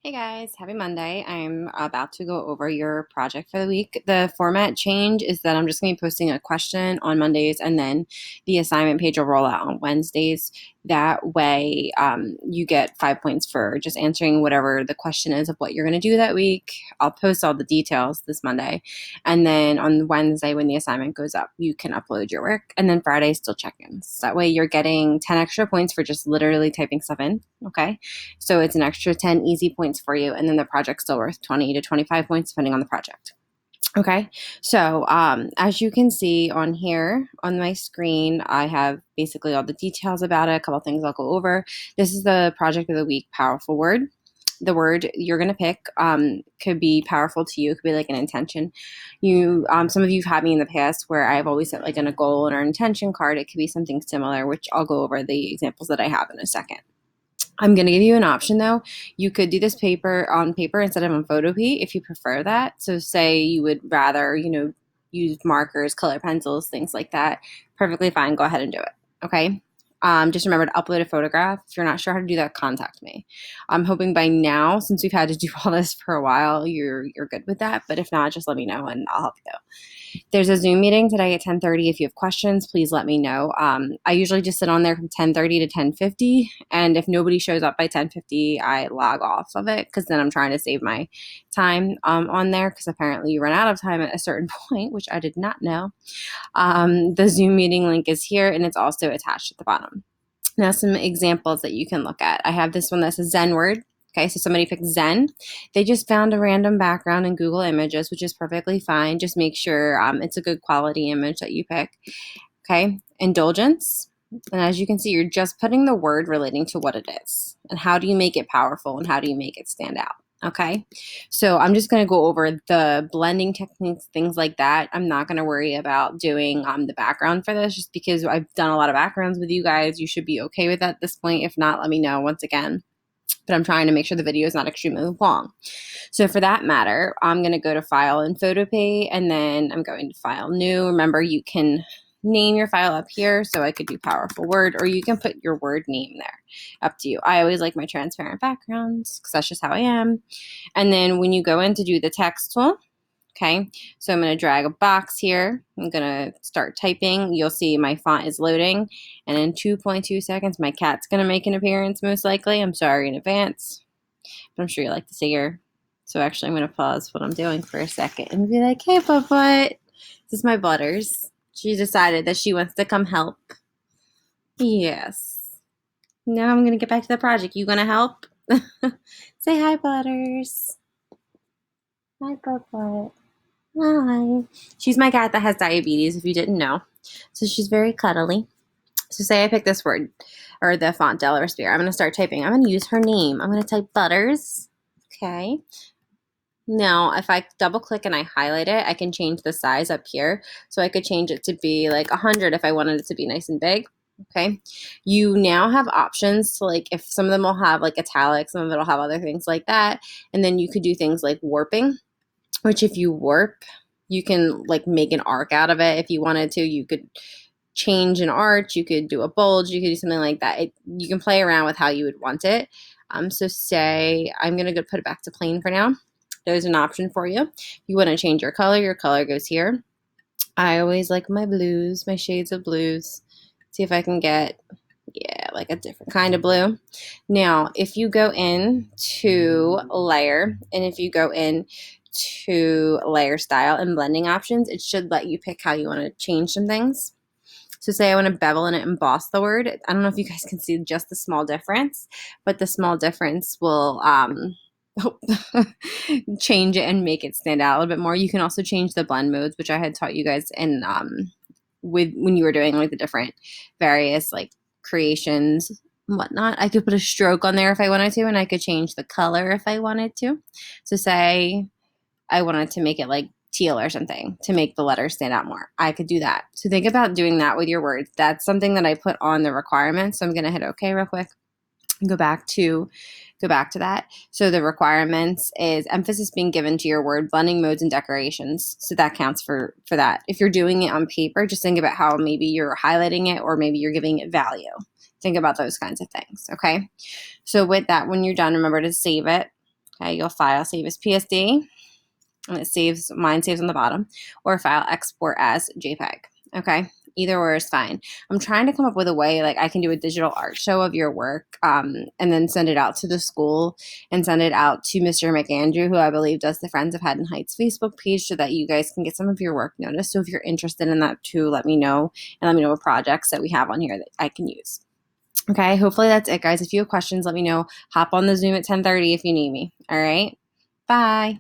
Hey guys, happy Monday. I'm about to go over your project for the week. The format change is that I'm just going to be posting a question on Mondays and then the assignment page will roll out on Wednesdays. That way, you get 5 points for just answering whatever the question is of what you're going to do that week. I'll post all the details this Monday. And then on Wednesday, when the assignment goes up, you can upload your work. And then Friday, still check ins. That way, you're getting 10 extra points for just literally typing stuff in. Okay. So it's an extra 10 easy points for you. And then the project's still worth 20 to 25 points depending on the project. Okay, so as you can see on here on my screen, I have basically all the details about it, a couple things I'll go over. This is the project of the week, powerful word. The word you're going to pick could be powerful to you. It could be like an intention. Some of you've had me in the past where I've always set like in a goal or intention card. It could be something similar, which I'll go over the examples that I have in a second. I'm going to give you an option though. You could do this paper on paper instead of on Photopea if you prefer that. So say you would rather, use markers, color pencils, things like that. Perfectly fine. Go ahead and do it. Okay. Just remember to upload a photograph. If you're not sure how to do that, contact me. I'm hoping by now, since we've had to do all this for a while, you're good with that. But if not, just let me know and I'll help you. There's a Zoom meeting today at 10:30. If you have questions, please let me know. I usually just sit on there from 10:30 to 10:50, and if nobody shows up by 10:50, I log off of it because then I'm trying to save my time on there because apparently you run out of time at a certain point, which I did not know. The Zoom meeting link is here, and it's also attached at the bottom. Now, some examples that you can look at. I have this one that says Zen word. Okay, so somebody picked Zen. They just found a random background in Google Images, which is perfectly fine. Just make sure it's a good quality image that you pick. Okay, indulgence. And as you can see, you're just putting the word relating to what it is. And how do you make it powerful and how do you make it stand out? Okay, so I'm just going to go over the blending techniques, things like that. I'm not going to worry about doing the background for this just because I've done a lot of backgrounds with you guys. You should be okay with that at this point. If not, let me know once again. But I'm trying to make sure the video is not extremely long. So for that matter, I'm going to go to File in Photopea, and then I'm going to File New. Remember, you can name your file up here, so I could do Powerful Word, or you can put your word name there. Up to you. I always like my transparent backgrounds because that's just how I am. And then when you go in to do the text tool, okay, so I'm going to drag a box here. I'm going to start typing. You'll see my font is loading. And in 2.2 seconds, my cat's going to make an appearance, most likely. I'm sorry in advance, but I'm sure you like to see her. So actually, I'm going to pause what I'm doing for a second and be like, hey, Butt, this is my Butters. She decided that she wants to come help. Yes. Now I'm going to get back to the project. You going to help? Say hi, Butters. Hi, Butt. Hi. She's my cat that has diabetes, if you didn't know. So she's very cuddly. So say I pick this word, or the font Del Respire. I'm going to start typing. I'm going to use her name. I'm going to type Butters. Okay. Now, if I double click and I highlight it, I can change the size up here. So I could change it to be like 100 if I wanted it to be nice and big. Okay. You now have options to like, if some of them will have like italics, some of it will have other things like that. And then you could do things like warping, which if you warp, you can like make an arc out of it. If you wanted to, you could change an arch, you could do a bulge, you could do something like that. You can play around with how you would want it. So say I'm going to go put it back to plain for now. There's an option for you. If you want to change your color goes here. I always like my blues, my shades of blues. See if I can get, yeah, like a different kind of blue. Now, if you go in to layer, and if you go in to layer style and blending options, it should let you pick how you want to change some things. So say I want to bevel and emboss the word. I don't know if you guys can see just the small difference, but the small difference will change it and make it stand out a little bit more. You can also change the blend modes, which I had taught you guys in with when you were doing like the different various like creations and whatnot. I could put a stroke on there if I wanted to, and I could change the color if I wanted to. So say I wanted to make it like teal or something to make the letters stand out more. I could do that. So think about doing that with your words. That's something that I put on the requirements. So I'm going to hit OK real quick and go back to that. So the requirements is emphasis being given to your word, blending modes, and decorations. So that counts for that. If you're doing it on paper, just think about how maybe you're highlighting it or maybe you're giving it value. Think about those kinds of things. Okay. So with that, when you're done, remember to save it. Okay, you'll file save as PSD, and mine saves on the bottom, or file export as JPEG. Okay, either or is fine. I'm trying to come up with a way like I can do a digital art show of your work, and then send it out to the school and send it out to Mr. McAndrew, who I believe does the Friends of Haddon Heights Facebook page, so that you guys can get some of your work noticed. So if you're interested in that too, let me know, and let me know what projects that we have on here that I can use. Okay, hopefully that's it, guys. If you have questions, let me know. Hop on the Zoom at 10:30 if you need me. All right, bye.